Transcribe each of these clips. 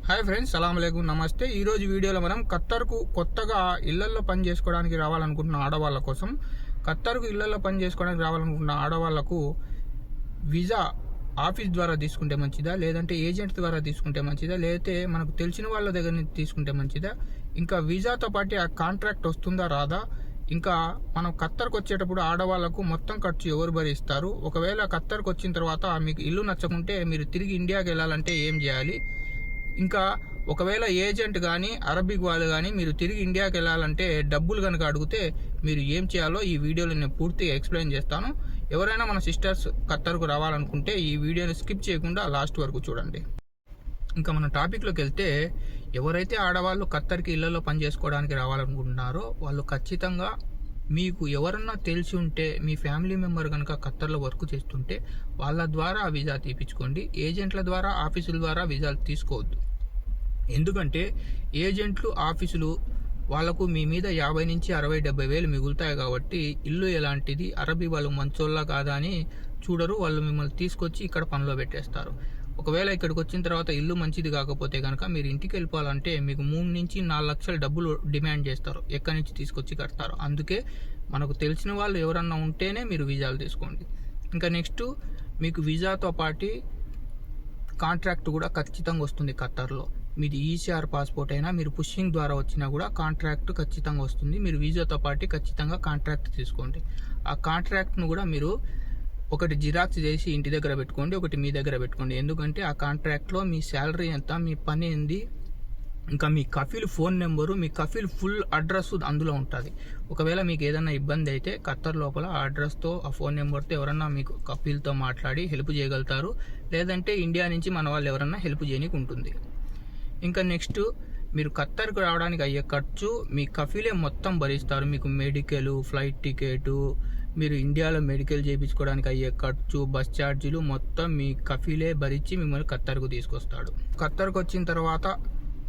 Hi friends, సలాంలేకుం, నమస్తే. ఈరోజు వీడియోలో మనం ఖత్తర్కు కొత్తగా ఇళ్లల్లో పని చేసుకోవడానికి రావాలనుకుంటున్న ఆడవాళ్ళ కోసం, ఖత్తర్కు ఇళ్లల్లో పని చేసుకోవడానికి రావాలనుకుంటున్న ఆడవాళ్లకు వీసా ఆఫీస్ ద్వారా తీసుకుంటే మంచిదా, లేదంటే ఏజెంట్ ద్వారా తీసుకుంటే మంచిదా, లేదంటే మనకు తెలిసిన వాళ్ళ దగ్గర నుంచి తీసుకుంటే మంచిదా, ఇంకా వీసాతో పాటు ఆ కాంట్రాక్ట్ వస్తుందా రాదా, ఇంకా మనం ఖత్తర్కు వచ్చేటప్పుడు ఆడవాళ్లకు మొత్తం ఖర్చు ఎవరు భరిస్తారు, ఒకవేళ ఖత్తర్కు వచ్చిన తర్వాత మీకు ఇల్లు నచ్చకుంటే మీరు తిరిగి ఇండియాకి వెళ్ళాలంటే ఏం చేయాలి, ఇంకా ఒకవేళ ఏజెంట్ కానీ అరబిక్ వాళ్ళు కానీ మీరు తిరిగి ఇండియాకి వెళ్ళాలంటే డబ్బులు కనుక అడిగితే మీరు ఏం చేయాలో ఈ వీడియోలో నేను పూర్తిగా ఎక్స్ప్లెయిన్ చేస్తాను. ఎవరైనా మన సిస్టర్స్ ఖత్తర్కు రావాలనుకుంటే ఈ వీడియోని స్కిప్ చేయకుండా లాస్ట్ వరకు చూడండి. ఇంకా మన టాపిక్లోకి వెళ్తే, ఎవరైతే ఆడవాళ్ళు ఖత్తర్కి ఇళ్లలో పని చేసుకోవడానికి రావాలనుకుంటున్నారో వాళ్ళు ఖచ్చితంగా మీకు ఎవరన్నా తెలిసి ఉంటే, మీ ఫ్యామిలీ మెంబర్ కనుక ఖత్తర్లో వర్క్ చేస్తుంటే వాళ్ళ ద్వారా వీసా తీపించుకోండి. ఏజెంట్ల ద్వారా, ఆఫీసుల ద్వారా వీసాలు తీసుకోవద్దు. ఎందుకంటే ఏజెంట్లు, ఆఫీసులు వాళ్ళకు మీ మీద 50 నుంచి 60-70 వేలు మిగులుతాయి కాబట్టి ఇల్లు ఎలాంటిది, అరబీ వాళ్ళు మంచోళ్ళ కాదా అని చూడరు. వాళ్ళు మిమ్మల్ని తీసుకొచ్చి ఇక్కడ పనిలో పెట్టేస్తారు. ఒకవేళ ఇక్కడికి వచ్చిన తర్వాత ఇల్లు మంచిది కాకపోతే కనుక మీరు ఇంటికి వెళ్ళిపోవాలంటే మీకు 3 నుంచి 4 లక్షల డబ్బులు డిమాండ్ చేస్తారు. ఎక్కడి నుంచి తీసుకొచ్చి కడతారు. అందుకే మనకు తెలిసిన వాళ్ళు ఎవరన్నా ఉంటేనే మీరు వీసాలు తీసుకోండి. ఇంకా నెక్స్ట్, మీకు వీసాతో పాటు కాంట్రాక్ట్ కూడా ఖచ్చితంగా వస్తుంది ఖత్తర్లో. మీది ఈసీఆర్ పాస్పోర్ట్ అయినా, మీరు పుషింగ్ ద్వారా వచ్చినా కూడా కాంట్రాక్ట్ ఖచ్చితంగా వస్తుంది. మీరు వీసాతో పాటు ఖచ్చితంగా కాంట్రాక్ట్ తీసుకోండి. ఆ కాంట్రాక్ట్ను కూడా మీరు ఒకటి జిరాక్స్ చేసి ఇంటి దగ్గర పెట్టుకోండి, ఒకటి మీ దగ్గర పెట్టుకోండి. ఎందుకంటే ఆ కాంట్రాక్ట్లో మీ శాలరీ ఎంత, మీ పని ఏంది, ఇంకా మీ కఫీల్ ఫోన్ నెంబరు, మీ కఫీల్ ఫుల్ అడ్రస్ అందులో ఉంటుంది. ఒకవేళ మీకు ఏదైనా ఇబ్బంది అయితే ఖత్తర్ లోపల ఆ అడ్రస్తో, ఆ ఫోన్ నెంబర్తో ఎవరన్నా మీకు కఫీల్తో మాట్లాడి హెల్ప్ చేయగలుగుతారు. లేదంటే ఇండియా నుంచి మన వాళ్ళు ఎవరన్నా హెల్ప్ చేయడానికి ఉంటుంది. ఇంకా నెక్స్ట్, మీరు ఖత్తర్కు రావడానికి అయ్యే ఖర్చు మీ కఫీలే మొత్తం భరిస్తారు. మీకు మెడికల్, ఫ్లైట్ టికెట్, మీరు ఇండియాలో మెడికల్ చేయించుకోవడానికి అయ్యే ఖర్చు, బస్ ఛార్జీలు మొత్తం మీ కఫీలే భరించి మిమ్మల్ని ఖత్తర్కు తీసుకొస్తాడు. ఖత్తర్కు వచ్చిన తర్వాత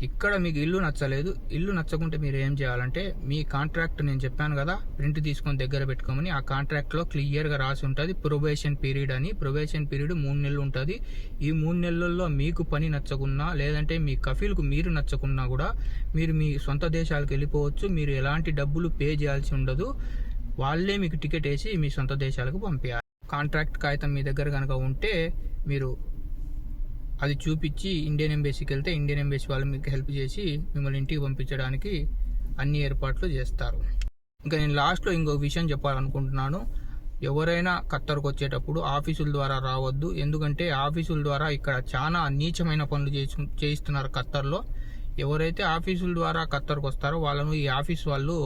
ఇక్కడ మీకు ఇల్లు నచ్చలేదు, ఇల్లు నచ్చకుంటే మీరు ఏం చేయాలంటే, మీ కాంట్రాక్ట్ నేను చెప్పాను కదా, ప్రింట్ తీసుకొని దగ్గర పెట్టుకోమని, ఆ కాంట్రాక్ట్లో క్లియర్గా రాసి ఉంటుంది ప్రొబేషన్ పీరియడ్ అని. ప్రొబేషన్ పీరియడ్ 3 నెలలు ఉంటుంది. ఈ 3 నెలల్లో మీకు పని నచ్చకున్నా, లేదంటే మీ కఫీల్కు మీరు నచ్చకున్నా కూడా మీరు మీ సొంత దేశాలకు వెళ్ళిపోవచ్చు. మీరు ఎలాంటి డబ్బులు పే చేయాల్సి ఉండదు. వాళ్ళే మీకు టికెట్ వేసి మీ సొంత దేశాలకు పంపించాలి. కాంట్రాక్ట్ కాగితం మీ దగ్గర కనుక ఉంటే మీరు అది చూపించి ఇండియన్ ఎంబసీకి వెళ్తే ఇండియన్ ఎంబసీ వాళ్ళు మీకు హెల్ప్ చేసి మిమ్మల్ని ఇంటికి పంపించడానికి అన్ని ఏర్పాట్లు చేస్తారు. ఇంకా నేను లాస్ట్లో ఇంకొక విషయం చెప్పాలనుకుంటున్నాను. ఎవరైనా ఖత్తర్కు వచ్చేటప్పుడు ఆఫీసుల ద్వారా రావద్దు. ఎందుకంటే ఆఫీసుల ద్వారా ఇక్కడ చాలా నీచమైన పనులు చేయిస్తున్నారు ఖత్తర్లో. ఎవరైతే ఆఫీసుల ద్వారా ఖత్తర్కు వస్తారో వాళ్ళను ఈ ఆఫీస్ వాళ్ళు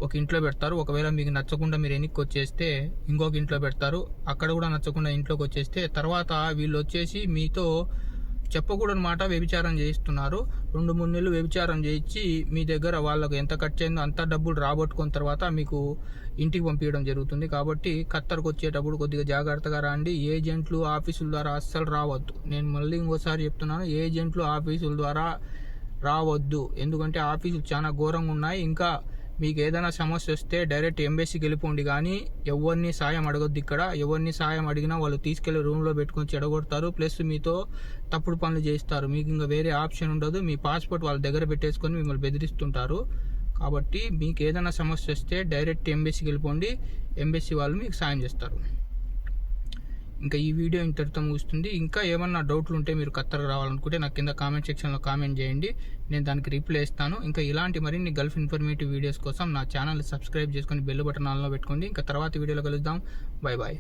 ఒక ఇంట్లో పెడతారు. ఒకవేళ మీకు నచ్చకుండా మీరు వెనక్కి వచ్చేస్తే ఇంకొక ఇంట్లో పెడతారు. అక్కడ కూడా నచ్చకుండా ఇంట్లోకి వచ్చేస్తే తర్వాత వీళ్ళు వచ్చేసి మీతో చెప్పకూడని మాట వ్యభిచారం చేయిస్తున్నారు. 2-3 నెలలు వ్యభిచారం చేయించి మీ దగ్గర వాళ్ళకు ఎంత ఖర్చు అయిందో అంత డబ్బులు రాబట్టుకున్న తర్వాత మీకు ఇంటికి పంపించడం జరుగుతుంది. కాబట్టి ఖత్తర్కు వచ్చేటప్పుడు కొద్దిగా జాగ్రత్తగా రండి. ఏజెంట్లు, ఆఫీసుల ద్వారా అస్సలు రావద్దు. నేను మళ్ళీ ఇంకోసారి చెప్తున్నాను, ఏజెంట్లు, ఆఫీసుల ద్వారా రావద్దు. ఎందుకంటే ఆఫీసులు చాలా ఘోరంగా ఉన్నాయి. ఇంకా మీకు ఏదైనా సమస్య వస్తే డైరెక్ట్ ఎంబసీకి వెళ్ళిపోండి, కానీ ఎవరిని సాయం అడగొద్దు. ఇక్కడ ఎవరిని సాయం అడిగినా వాళ్ళు తీసుకెళ్లి రూమ్లో పెట్టుకొని చెడగొడతారు. ప్లస్ మీతో తప్పుడు పనులు చేస్తారు. మీకు ఇంకా వేరే ఆప్షన్ ఉండదు. మీ పాస్పోర్ట్ వాళ్ళ దగ్గర పెట్టేసుకొని మిమ్మల్ని బెదిరిస్తుంటారు. కాబట్టి మీకు ఏదైనా సమస్య వస్తే డైరెక్ట్ ఎంబసీకి వెళ్ళిపోండి. ఎంబసీ వాళ్ళు మీకు సాయం చేస్తారు. ఇంకా ఈ వీడియో ఇంతటితో ముగుస్తుంది. ఇంకా ఏమన్నా డౌట్లు ఉంటే మీరు ఖత్తర్కు రావాలనుకుంటే నాకు కింద కామెంట్ సెక్షన్లో కామెంట్ చేయండి. నేను దానికి రిప్లై ఇస్తాను. ఇంకా ఇలాంటి మరిన్ని గల్ఫ్ ఇన్ఫర్మేటివ్ వీడియోస్ కోసం నా ఛానల్ సబ్స్క్రైబ్ చేసుకొని బెల్ బటన్ ఆన్లో పెట్టుకోండి. ఇంకా తర్వాత వీడియోలో కలుద్దాం. Bye bye.